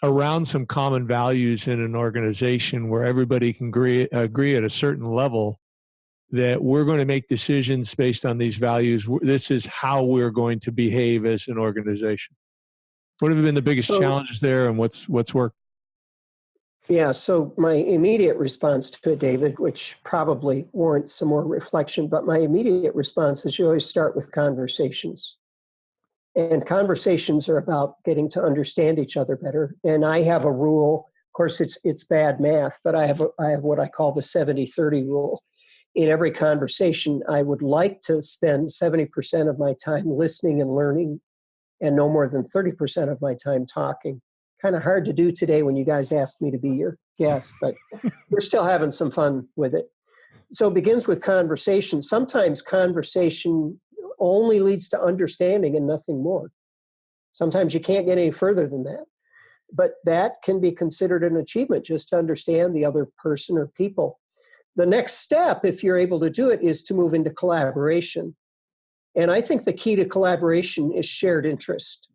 around some common values in an organization where everybody can agree at a certain level that we're going to make decisions based on these values. This is how we're going to behave as an organization. What have been the biggest challenges there, and what's worked? Yeah, so my immediate response to it, David, which probably warrants some more reflection, but my immediate response is you always start with conversations. And conversations are about getting to understand each other better. And I have a rule, of course it's bad math, but I have what I call the 70-30 rule. In every conversation, I would like to spend 70% of my time listening and learning, and no more than 30% of my time talking. Kind of hard to do today when you guys asked me to be your guest, but we're still having some fun with it. So it begins with conversation. Sometimes conversation only leads to understanding and nothing more. Sometimes you can't get any further than that. But that can be considered an achievement, just to understand the other person or people. The next step, if you're able to do it, is to move into collaboration. And I think the key to collaboration is shared interest.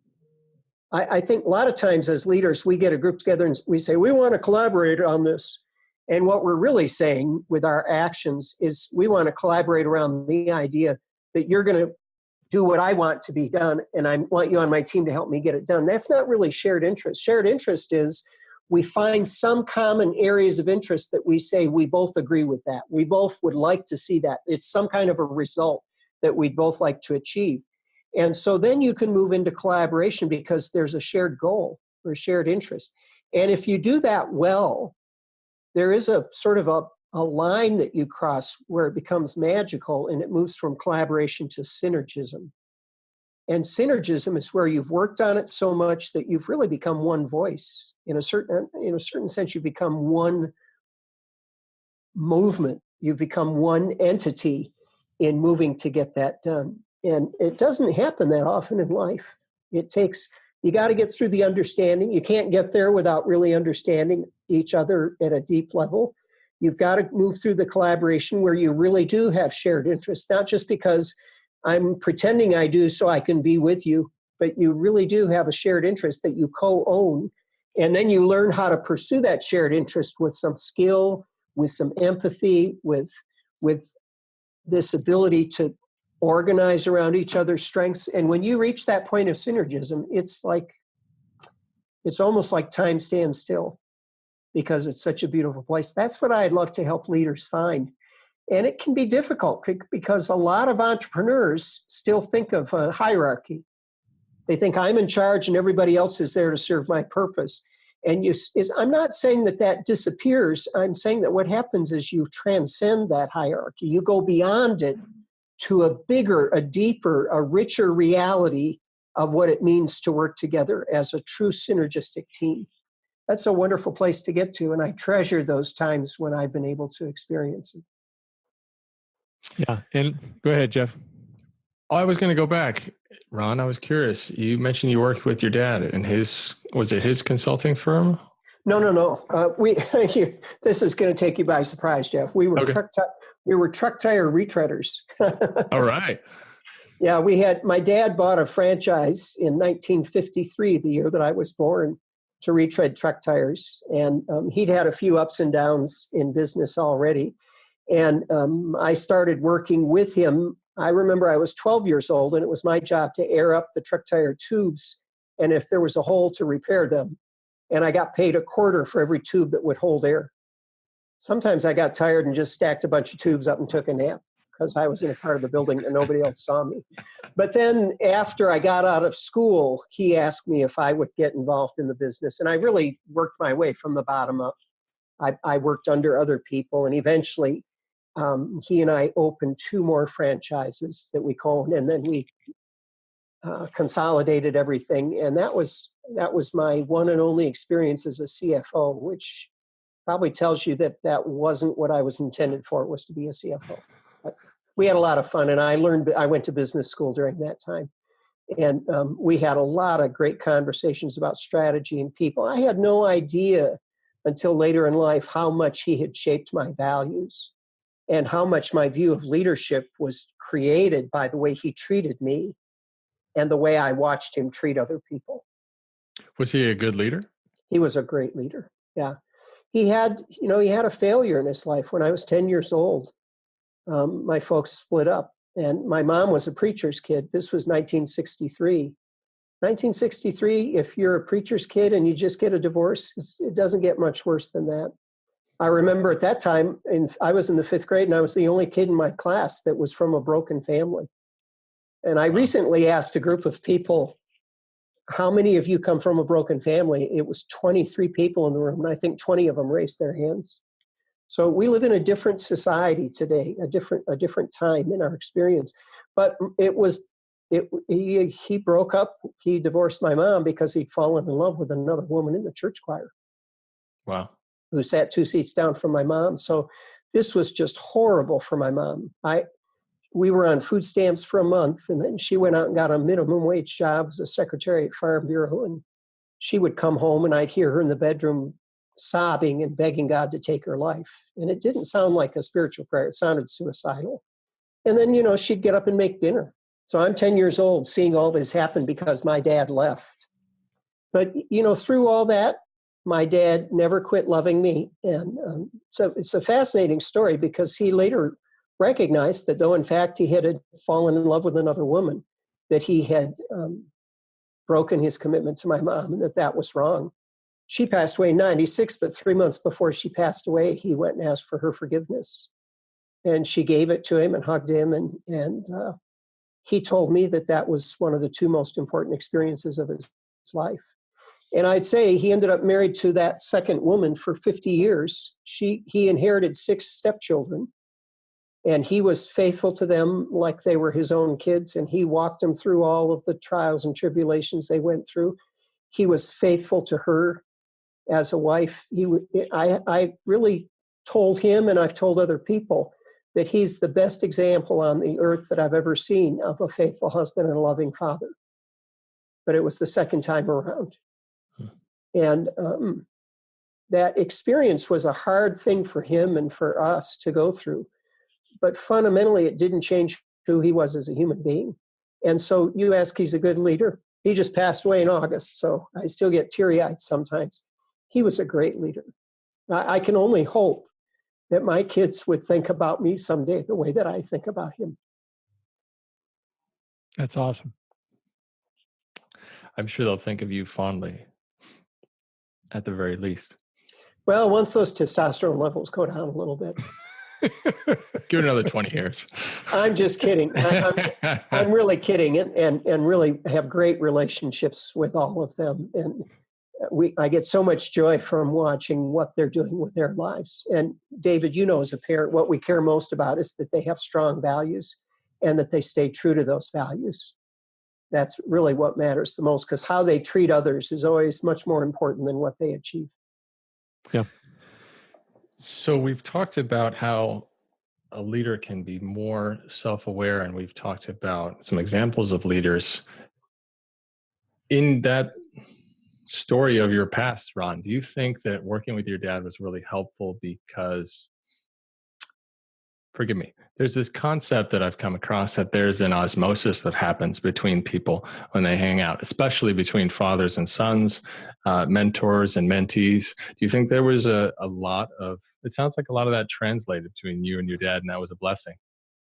I think a lot of times as leaders, we get a group together and we say, we want to collaborate on this. And what we're really saying with our actions is we want to collaborate around the idea that you're going to do what I want to be done, and I want you on my team to help me get it done. That's not really shared interest. Shared interest is we find some common areas of interest that we say we both agree with that. We both would like to see that. It's some kind of a result that we'd both like to achieve. And so then you can move into collaboration because there's a shared goal or a shared interest. And if you do that well, there is a sort of a line that you cross where it becomes magical, and it moves from collaboration to synergism. And synergism is where you've worked on it so much that you've really become one voice. In a certain sense, you become one movement. You've become one entity in moving to get that done. And it doesn't happen that often in life. You got to get through the understanding. You can't get there without really understanding each other at a deep level. You've got to move through the collaboration where you really do have shared interests, not just because I'm pretending I do so I can be with you, but you really do have a shared interest that you co-own. And then you learn how to pursue that shared interest with some skill, with some empathy, with this ability to organize around each other's strengths. And when you reach that point of synergism, it's almost like time stands still because it's such a beautiful place. That's what I'd love to help leaders find. And it can be difficult because a lot of entrepreneurs still think of a hierarchy. They think I'm in charge and everybody else is there to serve my purpose. And I'm not saying that disappears. I'm saying that what happens is you transcend that hierarchy. You go beyond it to a bigger, a deeper, a richer reality of what it means to work together as a true synergistic team. That's a wonderful place to get to, and I treasure those times when I've been able to experience it. Yeah, and go ahead, Jeff. I was going to go back, Ron. I was curious. You mentioned you worked with your dad, and was it his consulting firm? No. This is going to take you by surprise, Jeff. We were truck tire retreaders. All right. Yeah, my dad bought a franchise in 1953, the year that I was born, to retread truck tires. And he'd had a few ups and downs in business already. And I started working with him. I remember I was 12 years old, and it was my job to air up the truck tire tubes, and if there was a hole, to repair them. and I got paid $0.25 for every tube that would hold air. Sometimes I got tired and just stacked a bunch of tubes up and took a nap because I was in a part of the building and nobody else saw me. But then after I got out of school, he asked me if I would get involved in the business. And I really worked my way from the bottom up. I worked under other people, and eventually he and I opened 2 more franchises that we co-owned, and then we consolidated everything. And that was my one and only experience as a CFO, which probably tells you that that wasn't what I was intended for, was to be a CFO. But we had a lot of fun, and I went to business school during that time. And we had a lot of great conversations about strategy and people. I had no idea until later in life how much he had shaped my values and how much my view of leadership was created by the way he treated me and the way I watched him treat other people. Was he a good leader? He was a great leader. Yeah. He had a failure in his life. When I was 10 years old, my folks split up, and my mom was a preacher's kid. This was 1963. 1963, if you're a preacher's kid and you just get a divorce, it doesn't get much worse than that. I remember at that time, I was in the 5th grade, and I was the only kid in my class that was from a broken family. And I recently asked a group of people, how many of you come from a broken family? It was 23 people in the room, and I think 20 of them raised their hands. So we live in a different society today, a different time in our experience. But he broke up, he divorced my mom because he'd fallen in love with another woman in the church choir. Wow. Who sat 2 seats down from my mom. So this was just horrible for my mom. We were on food stamps for a month, and then she went out and got a minimum wage job as a secretary at Farm Bureau. And she would come home, and I'd hear her in the bedroom sobbing and begging God to take her life. And it didn't sound like a spiritual prayer. It sounded suicidal. And then, she'd get up and make dinner. So I'm 10 years old seeing all this happen because my dad left. But, through all that, my dad never quit loving me. And so it's a fascinating story because he later recognized that though, in fact, he had fallen in love with another woman, that he had broken his commitment to my mom and that was wrong. She passed away in 96, but 3 months before she passed away, he went and asked for her forgiveness. And she gave it to him and hugged him. And he told me that was one of the 2 most important experiences of his life. And I'd say he ended up married to that second woman for 50 years. He inherited 6 stepchildren, and he was faithful to them like they were his own kids. And he walked them through all of the trials and tribulations they went through. He was faithful to her as a wife. I really told him, and I've told other people, that he's the best example on the earth that I've ever seen of a faithful husband and a loving father. But it was the second time around. And that experience was a hard thing for him and for us to go through. But fundamentally, it didn't change who he was as a human being. And so you ask, he's a good leader. He just passed away in August, so I still get teary-eyed sometimes. He was a great leader. I can only hope that my kids would think about me someday the way that I think about him. That's awesome. I'm sure they'll think of you fondly, at the very least. Well, once those testosterone levels go down a little bit. Give it another 20 years. I'm just kidding. I'm really kidding, and really have great relationships with all of them. And I get so much joy from watching what they're doing with their lives. And David, as a parent, what we care most about is that they have strong values and that they stay true to those values. That's really what matters the most, because how they treat others is always much more important than what they achieve. Yeah. So we've talked about how a leader can be more self-aware, and we've talked about some examples of leaders. In that story of your past, Ron, do you think that working with your dad was really helpful? Because, forgive me, there's this concept that I've come across that there's an osmosis that happens between people when they hang out, especially between fathers and sons, mentors and mentees. Do you think there was a lot of, it sounds like a lot of that translated between you and your dad, and that was a blessing?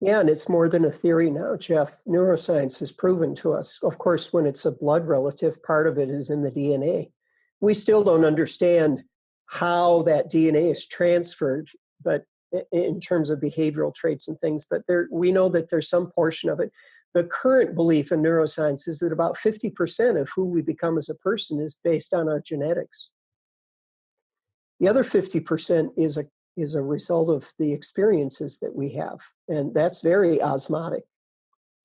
Yeah, and it's more than a theory now, Jeff. Neuroscience has proven to us. Of course, when it's a blood relative, part of it is in the DNA. we still don't understand how that DNA is transferred, but in terms of behavioral traits and things, but we know that there's some portion of it. The current belief in neuroscience is that about 50% of who we become as a person is based on our genetics. The other 50% is a result of the experiences that we have, and that's very osmotic,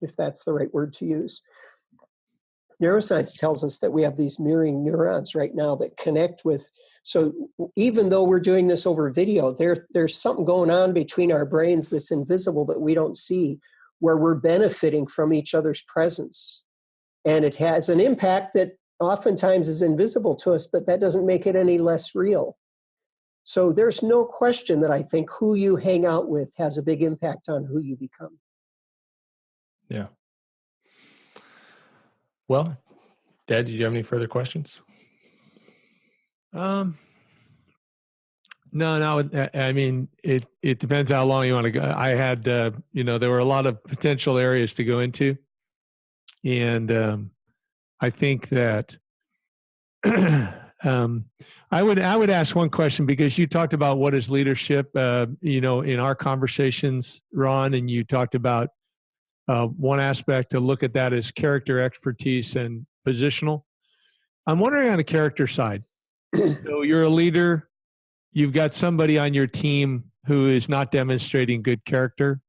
if that's the right word to use. Neuroscience tells us that we have these mirroring neurons right now that connect with, so even though we're doing this over video, there's something going on between our brains that's invisible that we don't see, where we're benefiting from each other's presence. And it has an impact that oftentimes is invisible to us, but that doesn't make it any less real. So there's no question that I think who you hang out with has a big impact on who you become. Yeah. Well, Dad, do you have any further questions? No. I mean, it depends how long you want to go. I had, there were a lot of potential areas to go into. And I think that I would ask one question, because you talked about what is leadership, in our conversations, Ron, and you talked about one aspect to look at that is character, expertise, and positional. I'm wondering on the character side. So you're a leader. You've got somebody on your team who is not demonstrating good character.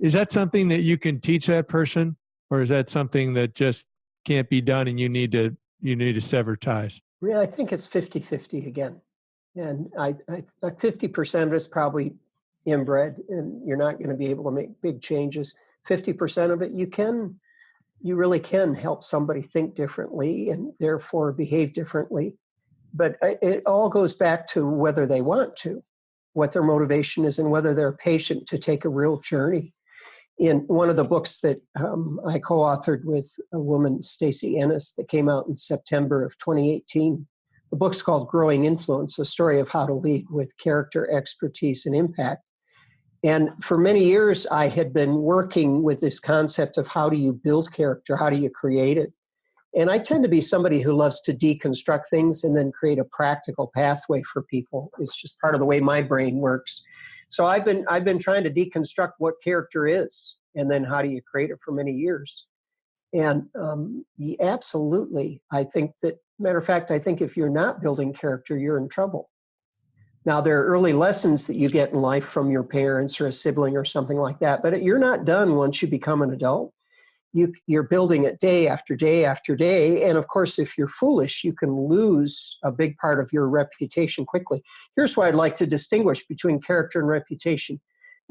Is that something that you can teach that person, or is that something that just can't be done and you need to sever ties? Yeah, I think it's 50-50 again. And I 50% of it is probably inbred, and you're not going to be able to make big changes. 50% of it, you really can help somebody think differently and therefore behave differently. But it all goes back to whether they want to, what their motivation is, and whether they're patient to take a real journey. In one of the books that I co-authored with a woman, Stacey Ennis, that came out in September of 2018, the book's called Growing Influence, a story of how to lead with character, expertise, and impact. And for many years, I had been working with this concept of how do you build character, how do you create it? And I tend to be somebody who loves to deconstruct things and then create a practical pathway for people. It's just part of the way my brain works. So I've been trying to deconstruct what character is, and then how do you create it for many years. And absolutely, I think that, matter of fact, I think if you're not building character, you're in trouble. Now, there are early lessons that you get in life from your parents or a sibling or something like that, but you're not done once you become an adult. You're building it day after day after day. And of course, if you're foolish, you can lose a big part of your reputation quickly. Here's why I'd like to distinguish between character and reputation.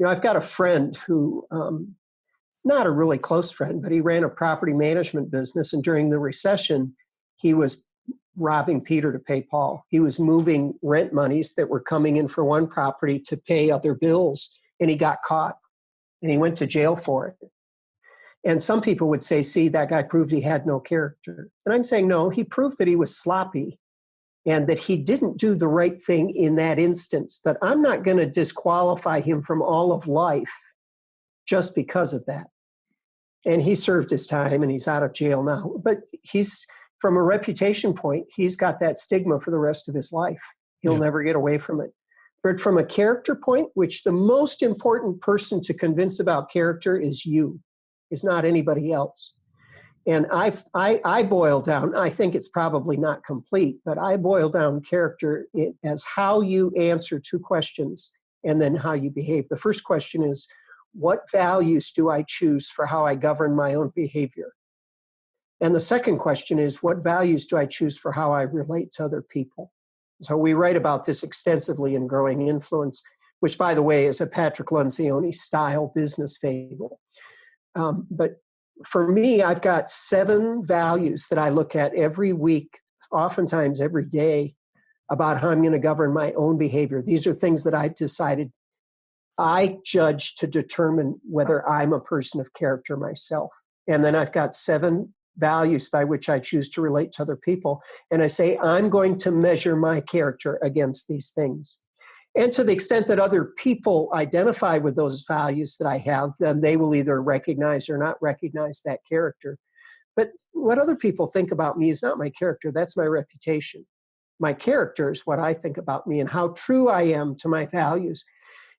I've got a friend who, not a really close friend, but he ran a property management business. And during the recession, he was robbing Peter to pay Paul. He was moving rent monies that were coming in for one property to pay other bills, and he got caught, and he went to jail for it. And some people would say, see, that guy proved he had no character. And I'm saying, no, he proved that he was sloppy and that he didn't do the right thing in that instance. But I'm not going to disqualify him from all of life just because of that. And he served his time and he's out of jail now. But from a reputation point, he's got that stigma for the rest of his life. He'll never get away from it. But from a character point, which the most important person to convince about character is you, is not anybody else. And I boil down, I think it's probably not complete, but I boil down character as how you answer two questions and then how you behave. The first question is, what values do I choose for how I govern my own behavior? And the second question is, what values do I choose for how I relate to other people? So we write about this extensively in Growing Influence, which, by the way, is a Patrick Lencioni style business fable. But for me, I've got 7 values that I look at every week, oftentimes every day, about how I'm going to govern my own behavior. These are things that I've decided I judge to determine whether I'm a person of character myself. And then I've got 7 values by which I choose to relate to other people. And I say, I'm going to measure my character against these things. And to the extent that other people identify with those values that I have, then they will either recognize or not recognize that character. But what other people think about me is not my character. That's my reputation. My character is what I think about me and how true I am to my values.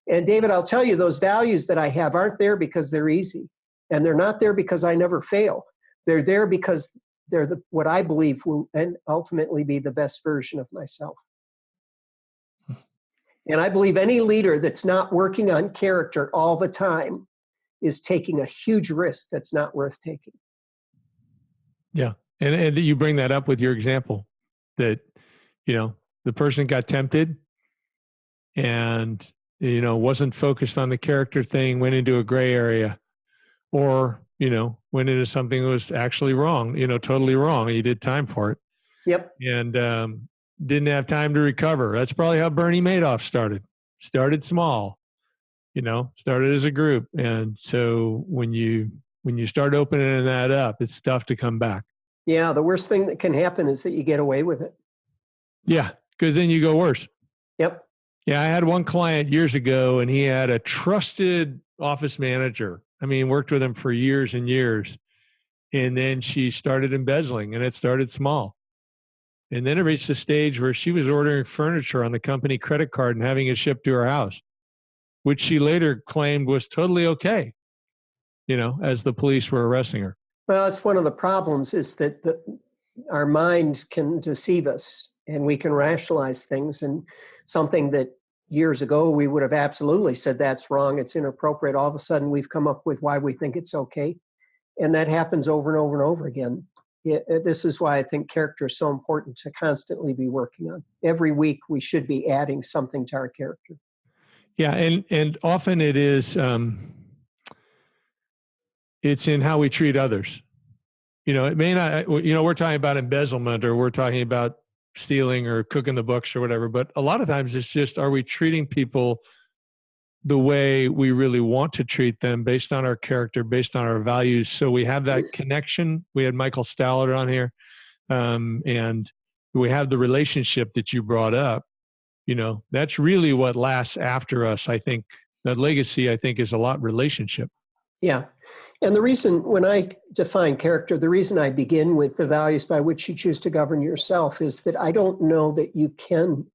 And David, I'll tell you, those values that I have aren't there because they're easy. And they're not there because I never fail. They're there because they're what I believe will ultimately be the best version of myself. And I believe any leader that's not working on character all the time is taking a huge risk that's not worth taking. Yeah. And you bring that up with your example that, the person got tempted and, wasn't focused on the character thing, went into a gray area, or, went into something that was actually wrong, totally wrong. You did time for it. Yep. And didn't have time to recover. That's probably how Bernie Madoff started. Started small, started as a group. And so when you start opening that up, it's tough to come back. Yeah. The worst thing that can happen is that you get away with it. Yeah. Because then you go worse. Yep. Yeah. I had one client years ago and he had a trusted office manager. Worked with him for years and years. And then she started embezzling and it started small. And then it reached the stage where she was ordering furniture on the company credit card and having it shipped to her house, which she later claimed was totally okay, as the police were arresting her. Well, it's one of the problems is that our mind can deceive us and we can rationalize things. And something that years ago we would have absolutely said that's wrong, it's inappropriate. All of a sudden we've come up with why we think it's okay. And that happens over and over and over again. This is why I think character is so important to constantly be working on. Every week we should be adding something to our character. Yeah, and often it is, it's in how we treat others. It may not, we're talking about embezzlement or we're talking about stealing or cooking the books or whatever, but a lot of times it's just, are we treating people the way we really want to treat them based on our character, based on our values? So we have that connection. We had Michael Stallard on here, and we have the relationship that you brought up. That's really what lasts after us. I think that legacy, is a lot relationship. Yeah. And the reason, when I define character, the reason I begin with the values by which you choose to govern yourself is that I don't know that you can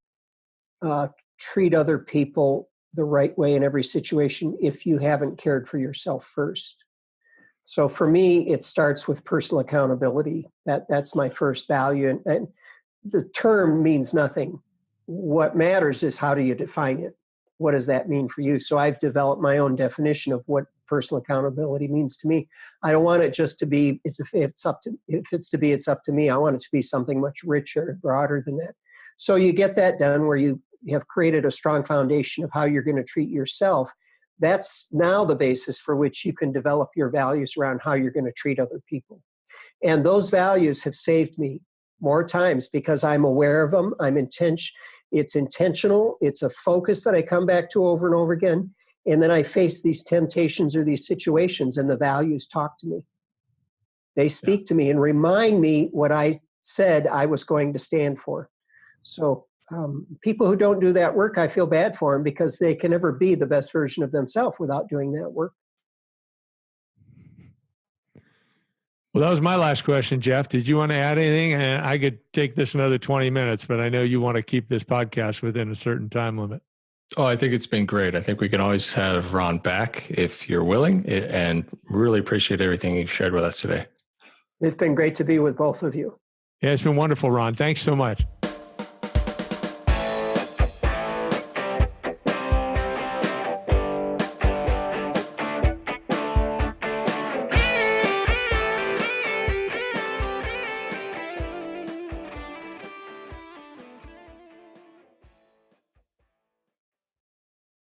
treat other people the right way in every situation if you haven't cared for yourself first. So for me, it starts with personal accountability. That's my first value. And the term means nothing. What matters is how do you define it? What does that mean for you? So I've developed my own definition of what personal accountability means to me. I don't want it just to be, if it's up to me. I want it to be something much richer and broader than that. So you get that done where you have created a strong foundation of how you're going to treat yourself. That's now the basis for which you can develop your values around how you're going to treat other people. And those values have saved me more times because I'm aware of them. It's intentional. It's a focus that I come back to over and over again. And then I face these temptations or these situations and the values talk to me. They speak to me and remind me what I said I was going to stand for. So people who don't do that work, I feel bad for them because they can never be the best version of themselves without doing that work. Well, that was my last question, Jeff. Did you want to add anything? And I could take this another 20 minutes, but I know you want to keep this podcast within a certain time limit. Oh, I think it's been great. I think we can always have Ron back if you're willing, and really appreciate everything you've shared with us today. It's been great to be with both of you. Yeah, it's been wonderful, Ron. Thanks so much.